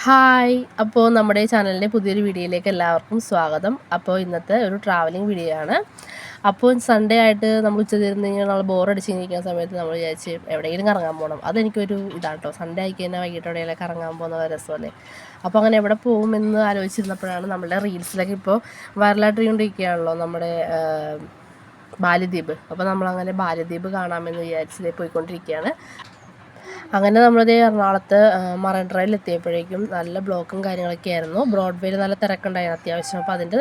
Hi അപ്പോൾ നമ്മുടെ ചാനലിൻ്റെ പുതിയൊരു വീഡിയോയിലേക്ക് എല്ലാവർക്കും സ്വാഗതം. അപ്പോൾ ഇന്നത്തെ ഒരു ട്രാവലിംഗ് വീഡിയോ ആണ്. അപ്പോൾ സൺഡേ ആയിട്ട് നമ്മൾ ഉച്ചതിരുന്ന് കഴിഞ്ഞാൽ നമ്മൾ ബോറടിച്ചിരിക്കുന്ന സമയത്ത് നമ്മൾ വിചാരിച്ച് എവിടെയെങ്കിലും കറങ്ങാൻ പോകണം. അതെനിക്കൊരു ഇതാണ് കേട്ടോ. സൺഡേ ആയി കഴിഞ്ഞാൽ വൈകിട്ട് എവിടെയെങ്കിലും കറങ്ങാൻ പോകുന്ന രസമല്ലേ. അപ്പോൾ അങ്ങനെ എവിടെ പോകുമെന്ന് ആലോചിച്ചിരുന്നപ്പോഴാണ് നമ്മളുടെ റീൽസിലൊക്കെ ഇപ്പോൾ വൈറലായിട്ടിരിക്കുകയാണല്ലോ നമ്മുടെ ബാലിദ്വീപ്. അപ്പോൾ നമ്മളങ്ങനെ ബാലിദ്വീപ് കാണാമെന്ന് വിചാരിച്ച് പോയിക്കൊണ്ടിരിക്കുകയാണ്. അങ്ങനെ നമ്മളത് എറണാകുളത്ത് മറൈൻ ഡ്രൈവിൽ എത്തിയപ്പോഴേക്കും നല്ല ബ്ലോക്കും കാര്യങ്ങളൊക്കെ ആയിരുന്നു. ബ്രോഡ്വേയിൽ നല്ല തിരക്കുണ്ടായിരുന്നു അത്യാവശ്യം. അപ്പോൾ അതിൻ്റെ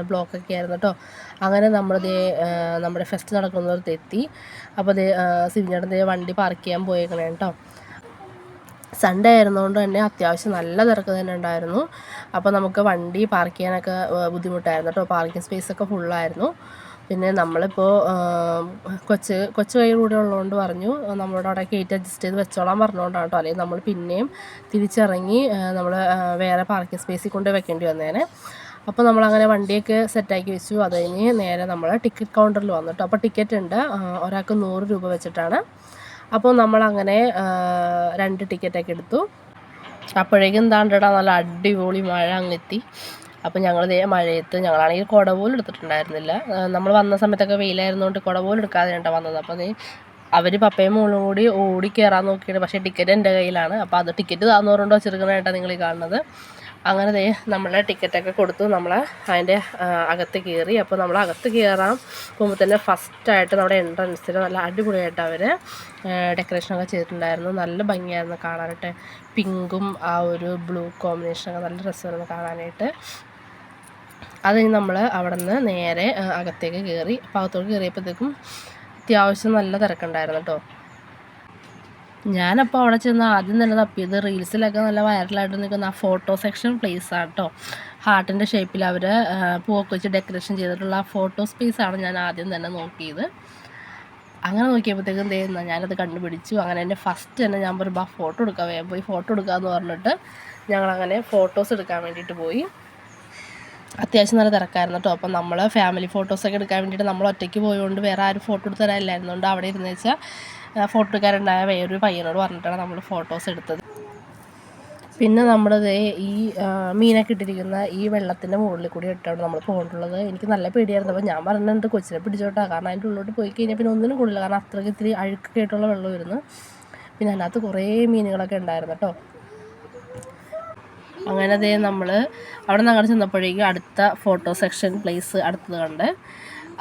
ബ്ലോക്കൊക്കെ ആയിരുന്നു കേട്ടോ. അങ്ങനെ നമ്മുടെ ഫെസ്റ്റ് നടക്കുന്നിടത്ത് എത്തി. അപ്പോൾ സിബിനേട്ടൻ വണ്ടി പാർക്ക് ചെയ്യാൻ പോയേക്കണേ കേട്ടോ. സൺഡേ ആയിരുന്നതുകൊണ്ട് തന്നെ അത്യാവശ്യം നല്ല തിരക്ക് തന്നെ ഉണ്ടായിരുന്നു. അപ്പോൾ നമുക്ക് വണ്ടി പാർക്ക് ചെയ്യാനൊക്കെ ബുദ്ധിമുട്ടായിരുന്നു കേട്ടോ. പാർക്കിംഗ് സ്പേസൊക്കെ ഫുള്ളായിരുന്നു. പിന്നെ നമ്മളിപ്പോൾ കൊച്ചു കൈ കൂടെ ഉള്ളതുകൊണ്ട് പറഞ്ഞു നമ്മളോട് അവിടെ കയറ്റി അഡ്ജസ്റ്റ് ചെയ്ത് വെച്ചോളാൻ പറഞ്ഞുകൊണ്ടാണ് കേട്ടോ. അല്ലെങ്കിൽ നമ്മൾ പിന്നെയും തിരിച്ചിറങ്ങി നമ്മൾ വേറെ പാർക്കിംഗ് സ്പേസിൽ കൊണ്ട് വെക്കേണ്ടി വന്നേനെ. അപ്പോൾ നമ്മളങ്ങനെ വണ്ടിയൊക്കെ സെറ്റാക്കി വെച്ചു. അത് കഴിഞ്ഞ് നേരെ നമ്മൾ ടിക്കറ്റ് കൗണ്ടറിൽ വന്നിട്ടോ. അപ്പോൾ ടിക്കറ്റ് ഉണ്ട്, ഒരാൾക്ക് 100 രൂപ വെച്ചിട്ടാണ്. അപ്പോൾ നമ്മളങ്ങനെ 2 ടിക്കറ്റൊക്കെ എടുത്തു. അപ്പോഴേക്കും എന്താണ്ടിടാ നല്ല അടിപൊളി മഴ അങ്ങെത്തി. അപ്പോൾ ഞങ്ങൾ മഴയത്ത് ഞങ്ങളാണെങ്കിൽ കുട പോലും എടുത്തിട്ടുണ്ടായിരുന്നില്ല. നമ്മൾ വന്ന സമയത്തൊക്കെ വെയിലായിരുന്നുകൊണ്ട് കുട പോലും എടുക്കാതെ കേട്ടോ വന്നത്. അപ്പോൾ അവർ പപ്പയും മോളും കൂടി ഓടി കയറാൻ നോക്കിയിട്ട്, പക്ഷേ ടിക്കറ്റ് എൻ്റെ കയ്യിലാണ്. അപ്പോൾ അത് ടിക്കറ്റ് താന്നോറുണ്ടോ വെച്ചെടുക്കണേട്ടാ നിങ്ങൾ ഈ കാണുന്നത്. അങ്ങനെ നമ്മളെ ടിക്കറ്റൊക്കെ കൊടുത്തു. നമ്മൾ അതിൻ്റെ അകത്ത് കയറി. അപ്പോൾ നമ്മൾ അകത്ത് കയറാൻ പോകുമ്പോൾ തന്നെ ഫസ്റ്റായിട്ട് നമ്മുടെ എൻട്രൻസിൽ നല്ല അടിപൊളിയായിട്ട് അവർ ഡെക്കറേഷനൊക്കെ ചെയ്തിട്ടുണ്ടായിരുന്നു. നല്ല ഭംഗിയായിരുന്നു കാണാനായിട്ട്. പിങ്കും ആ ഒരു ബ്ലൂ കോമ്പിനേഷനൊക്കെ നല്ല രസമായിരുന്നു കാണാനായിട്ട്. അത് കഴിഞ്ഞ് നമ്മൾ അവിടെ നിന്ന് നേരെ അകത്തേക്ക് കയറി. അപ്പോൾ അകത്തോട്ട് കയറിയപ്പോഴത്തേക്കും അത്യാവശ്യം നല്ല തിരക്കുണ്ടായിരുന്നു കേട്ടോ. ഞാനപ്പോൾ അവിടെ ചെന്ന് ആദ്യം തന്നെ തപ്പിയത് റീൽസിലൊക്കെ നല്ല വൈറലായിട്ട് നിൽക്കുന്ന ആ ഫോട്ടോ സെക്ഷൻ പ്ലേസാണ് കേട്ടോ. ഹാർട്ടിൻ്റെ ഷേപ്പിൽ അവർ പൂവൊക്കെ വെച്ച് ഡെക്കറേഷൻ ചെയ്തിട്ടുള്ള ആ ഫോട്ടോ സ്പേസാണ് ഞാൻ ആദ്യം തന്നെ നോക്കിയത്. അങ്ങനെ നോക്കിയപ്പോഴത്തേക്കും ഞാനത് കണ്ടുപിടിച്ചു. അങ്ങനെ എൻ്റെ ഫസ്റ്റ് തന്നെ ഞാൻ പറയുമ്പോൾ ആ ഫോട്ടോ എടുക്കാൻ വേഗം പോയി ഫോട്ടോ എടുക്കാമെന്ന് പറഞ്ഞിട്ട് ഞങ്ങളങ്ങനെ ഫോട്ടോസ് എടുക്കാൻ വേണ്ടിയിട്ട് പോയി. അത്യാവശ്യം നല്ല തിരക്കായിരുന്നു കേട്ടോ. അപ്പം നമ്മൾ ഫാമിലി ഫോട്ടോസൊക്കെ എടുക്കാൻ വേണ്ടിയിട്ട് നമ്മൾ ഒറ്റയ്ക്ക് പോയതുകൊണ്ട് വേറെ ആരും ഫോട്ടോ എടുത്ത് തരാനില്ലായിരുന്നുകൊണ്ട് അവിടെ ഇരുന്ന് വെച്ചാൽ ഫോട്ടോ എടുക്കാറുണ്ടായ വേറൊരു പയ്യനോട് പറഞ്ഞിട്ടാണ് നമ്മൾ ഫോട്ടോസ് എടുത്തത്. പിന്നെ നമ്മുടെ ഈ മീനൊക്കെ ഇട്ടിരിക്കുന്ന ഈ വെള്ളത്തിൻ്റെ മുകളിൽ കൂടി ഇട്ടാണ് നമ്മൾ പോയിട്ടുള്ളത്. എനിക്ക് നല്ല പേടിയായിരുന്നു. അപ്പോൾ ഞാൻ പറഞ്ഞിട്ടുണ്ട് കൊച്ചിനെ പിടിച്ചോട്ടാ, കാരണം അതിൻ്റെ ഉള്ളിലോട്ട് പോയി കഴിഞ്ഞാൽ പിന്നെ ഒന്നിനും കൂടില്ല, കാരണം അത്രയ്ക്ക് ഇത്തിരി അഴുക്കൊക്കെ ആയിട്ടുള്ള വെള്ളമായിരുന്നു. പിന്നെ അതിനകത്ത് കുറേ മീനുകളൊക്കെ ഉണ്ടായിരുന്നു കേട്ടോ. അങ്ങനെ നമ്മൾ അവിടെ നിന്ന് അങ്ങോട്ട് ചെന്നപ്പോഴേക്കും അടുത്ത ഫോട്ടോ സെക്ഷൻ പ്ലേസ് അടുത്തത് കണ്ട്.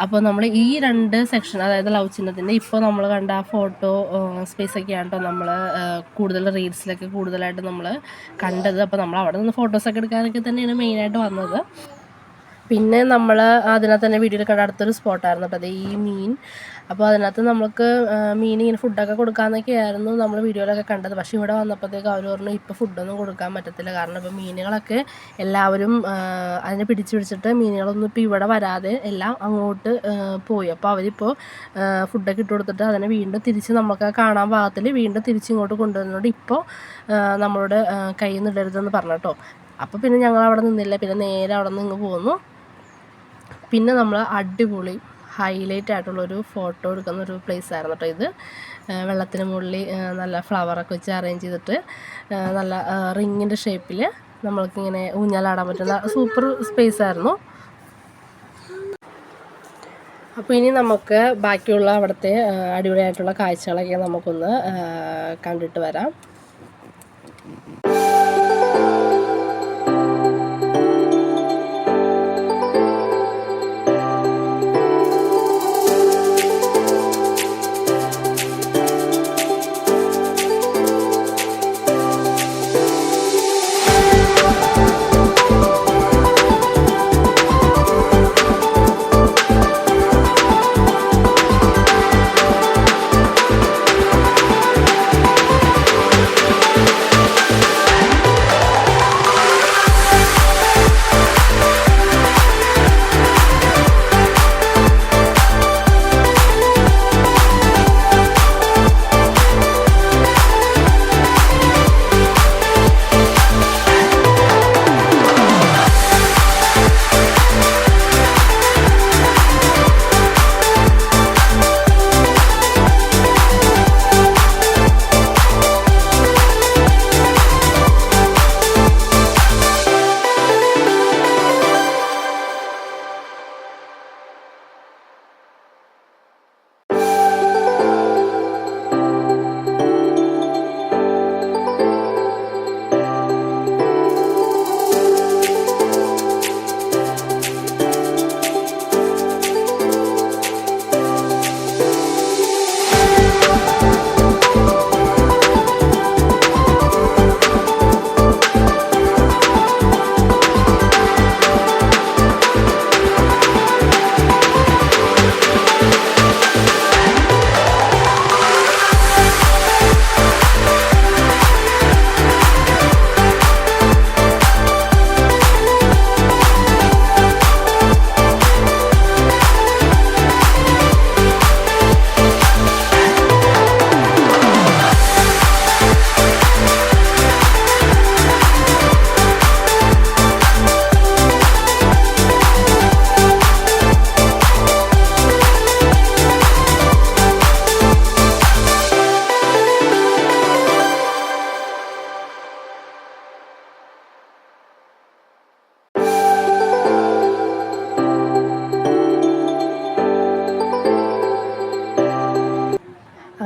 അപ്പോൾ നമ്മൾ ഈ 2 സെക്ഷൻ, അതായത് ലവ് ചിഹ്നത്തിൻ്റെ ഇപ്പോൾ നമ്മൾ കണ്ട ആ ഫോട്ടോ സ്പേസൊക്കെയാണ് കേട്ടോ നമ്മൾ കൂടുതൽ റീൽസിലൊക്കെ കൂടുതലായിട്ട് നമ്മൾ കണ്ടത്. അപ്പോൾ നമ്മൾ അവിടെ നിന്ന് ഫോട്ടോസൊക്കെ എടുക്കാനൊക്കെ തന്നെയാണ് മെയിനായിട്ട് വന്നത്. പിന്നെ നമ്മൾ അതിനകത്ത് തന്നെ വീഡിയോയിൽ കണ്ട അടുത്തൊരു സ്പോട്ടായിരുന്നു കേട്ടോ, അത് ഈ മീൻ. അപ്പോൾ അതിനകത്ത് നമുക്ക് മീനിങ്ങനെ ഫുഡൊക്കെ കൊടുക്കാമെന്നൊക്കെ ആയിരുന്നു നമ്മൾ വീഡിയോയിലൊക്കെ കണ്ടത്. പക്ഷേ ഇവിടെ വന്നപ്പോഴത്തേക്ക് അവർ പറഞ്ഞു ഇപ്പോൾ ഫുഡൊന്നും കൊടുക്കാൻ പറ്റത്തില്ല, കാരണം ഇപ്പോൾ മീനുകളൊക്കെ എല്ലാവരും അതിനെ പിടിച്ചിട്ട് മീനുകളൊന്നും ഇപ്പോൾ ഇവിടെ വരാതെ എല്ലാം അങ്ങോട്ട് പോയി. അപ്പോൾ അവരിപ്പോൾ ഫുഡൊക്കെ ഇട്ട് കൊടുത്തിട്ട് അതിനെ വീണ്ടും തിരിച്ച് നമുക്ക് കാണാൻ പാകത്തിൽ വീണ്ടും തിരിച്ചിങ്ങോട്ട് കൊണ്ടുവരുന്നതുകൊണ്ട് ഇപ്പോൾ നമ്മളോട് കയ്യിൽ നിന്ന് ഇടരുതെന്ന് പറഞ്ഞു കേട്ടോ. അപ്പോൾ പിന്നെ ഞങ്ങൾ അവിടെ നിന്നില്ല, പിന്നെ നേരെ അവിടെ നിന്ന് ഇങ്ങ് പോന്നു. പിന്നെ നമ്മൾ അടിപൊളി ഹൈലൈറ്റ് ആയിട്ടുള്ളൊരു ഫോട്ടോ എടുക്കുന്നൊരു പ്ലേസ് ആയിരുന്നു കേട്ടോ ഇത്. വെള്ളത്തിന് മുകളിൽ നല്ല ഫ്ലവറൊക്കെ വെച്ച് അറേഞ്ച് ചെയ്തിട്ട് നല്ല റിങ്ങിൻ്റെ ഷേപ്പിൽ നമ്മൾക്കിങ്ങനെ ഊഞ്ഞാലാടാൻ പറ്റുന്ന സൂപ്പർ സ്പേസ് ആയിരുന്നു. അപ്പോൾ ഇനി നമുക്ക് ബാക്കിയുള്ള അവിടുത്തെ അടിപൊളിയായിട്ടുള്ള കാഴ്ചകളൊക്കെ നമുക്കൊന്ന് കണ്ടിട്ട് വരാം.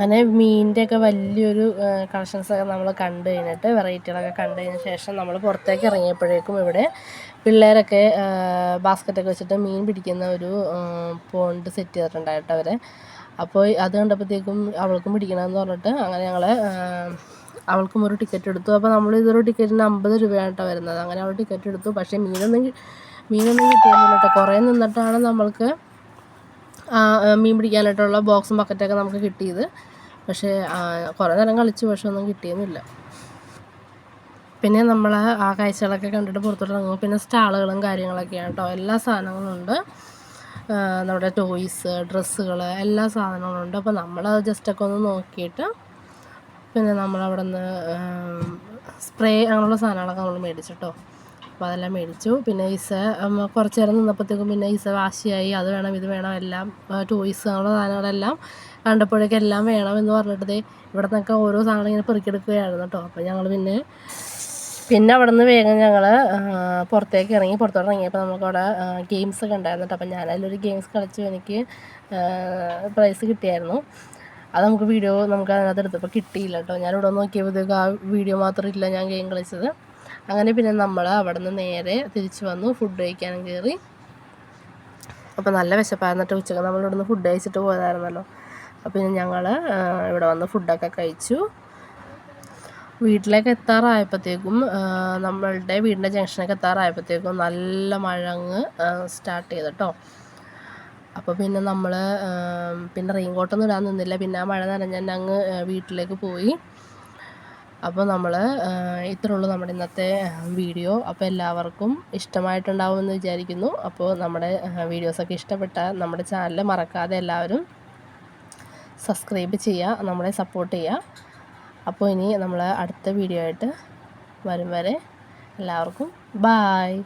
അങ്ങനെ മീനിൻ്റെയൊക്കെ വലിയൊരു കളക്ഷൻസൊക്കെ നമ്മൾ കണ്ടു കഴിഞ്ഞിട്ട് വെറൈറ്റികളൊക്കെ കണ്ടു കഴിഞ്ഞ ശേഷം നമ്മൾ പുറത്തേക്ക് ഇറങ്ങിയപ്പോഴേക്കും ഇവിടെ പിള്ളേരൊക്കെ ബാസ്ക്കറ്റൊക്കെ വെച്ചിട്ട് മീൻ പിടിക്കുന്ന ഒരു പോണ്ട് സെറ്റ് ചെയ്തിട്ടുണ്ടായിട്ട് അവർ. അപ്പോൾ അത് കണ്ടപ്പോഴത്തേക്കും അവൾക്കും പിടിക്കണമെന്ന് പറഞ്ഞിട്ട് അങ്ങനെ ഞങ്ങൾ അവൾക്കും ഒരു ടിക്കറ്റ് എടുത്തു. അപ്പോൾ നമ്മൾ ഇതൊരു ടിക്കറ്റിന് 50 രൂപയാണ് കേട്ടോ വരുന്നത്. അങ്ങനെ അവൾ ടിക്കറ്റ് എടുത്തു. പക്ഷേ മീനൊന്നും കിട്ടിയൊന്നുമില്ല കേട്ടോ. കുറേ നിന്നിട്ടാണ് നമ്മൾക്ക് മീൻ പിടിക്കാനായിട്ടുള്ള ബോക്സും ബക്കറ്റൊക്കെ നമുക്ക് കിട്ടിയത്. പക്ഷേ കുറേ നേരം കളിച്ചു, പക്ഷെ ഒന്നും കിട്ടിയൊന്നുമില്ല. പിന്നെ നമ്മൾ ആ കാഴ്ചകളൊക്കെ കണ്ടിട്ട് പുറത്തോട്ട് ഇറങ്ങുമ്പോൾ പിന്നെ സ്റ്റാളുകളും കാര്യങ്ങളൊക്കെയാണ് കേട്ടോ. എല്ലാ സാധനങ്ങളും ഉണ്ട്. നമ്മുടെ ടോയ്സ്, ഡ്രസ്സുകൾ, എല്ലാ സാധനങ്ങളും ഉണ്ട്. അപ്പോൾ നമ്മൾ ജസ്റ്റൊക്കെ ഒന്ന് നോക്കിയിട്ട് പിന്നെ നമ്മളവിടെ നിന്ന് സ്പ്രേ അങ്ങനെയുള്ള സാധനങ്ങളൊക്കെ നമ്മൾ മേടിച്ചു കേട്ടോ. അപ്പോൾ അതെല്ലാം മേടിച്ചു. പിന്നെ ഇസ കുറച്ച് നേരം നിന്നപ്പോഴത്തേക്കും പിന്നെ ഇസ വാശിയായി, അത് വേണം ഇത് വേണം എല്ലാം ടോയ്സ് അങ്ങനെയുള്ള സാധനങ്ങളെല്ലാം കണ്ടപ്പോഴേക്കും എല്ലാം വേണമെന്ന് പറഞ്ഞിട്ട് ഇവിടെ നിന്നൊക്കെ ഓരോ സാധനം ഇങ്ങനെ പെറുക്കിയെടുക്കുകയായിരുന്നു കേട്ടോ. അപ്പോൾ ഞങ്ങൾ പിന്നെ അവിടെ നിന്ന് വേഗം ഞങ്ങൾ പുറത്തോട്ട് ഇറങ്ങിയപ്പോൾ നമുക്കവിടെ ഗെയിംസൊക്കെ ഉണ്ടായിരുന്നു കേട്ടോ. അപ്പോൾ ഞാനതിലൊരു ഗെയിംസ് കളിച്ചു, എനിക്ക് പ്രൈസ് കിട്ടിയായിരുന്നു. അത് നമുക്ക് അതിനകത്ത് എടുത്തപ്പോൾ കിട്ടിയില്ല കേട്ടോ. ഞാനിവിടെ നോക്കിയപ്പോഴത്തേക്ക് ആ വീഡിയോ മാത്രം ഇല്ല ഞാൻ ഗെയിം കളിച്ചത്. അങ്ങനെ പിന്നെ നമ്മൾ അവിടെ നിന്ന് നേരെ തിരിച്ച് വന്നു, ഫുഡ് കഴിക്കാനും കയറി. അപ്പോൾ നല്ല വിശപ്പായിരുന്നു കേട്ടോ. ഉച്ചക്ക് നമ്മളിവിടെ നിന്ന് ഫുഡ് കഴിച്ചിട്ട് പോയതായിരുന്നല്ലോ. അപ്പോൾ പിന്നെ ഞങ്ങൾ ഇവിടെ വന്ന് ഫുഡൊക്കെ കഴിച്ചു. വീട്ടിലേക്ക് എത്താറായപ്പോഴത്തേക്കും നമ്മളുടെ വീടിൻ്റെ ജംഗ്ഷനൊക്കെ എത്താറായപ്പോഴത്തേക്കും നല്ല മഴ അങ്ങ് സ്റ്റാർട്ട് ചെയ്തു കേട്ടോ. അപ്പോൾ പിന്നെ നമ്മൾ പിന്നെ റെയിൻകോട്ടൊന്നും ഇടാൻ നിന്നില്ല. പിന്നെ ആ മഴ നനഞ്ഞ് തന്നെ അങ്ങ് വീട്ടിലേക്ക് പോയി. അപ്പോൾ നമ്മൾ ഇത്രേ ഉള്ളൂ നമ്മുടെ ഇന്നത്തെ വീഡിയോ. അപ്പോൾ എല്ലാവർക്കും ഇഷ്ടമായിട്ടുണ്ടാവുമെന്ന് വിചാരിക്കുന്നു. അപ്പോൾ നമ്മുടെ വീഡിയോസൊക്കെ ഇഷ്ടപ്പെട്ടാൽ നമ്മുടെ ചാനൽ മറക്കാതെ എല്ലാവരും സബ്സ്ക്രൈബ് ചെയ്യുക, നമ്മളെ സപ്പോർട്ട് ചെയ്യുക. അപ്പോൾ ഇനി നമ്മൾ അടുത്ത വീഡിയോ ആയിട്ട് വരും വരെ എല്ലാവർക്കും ബായ്.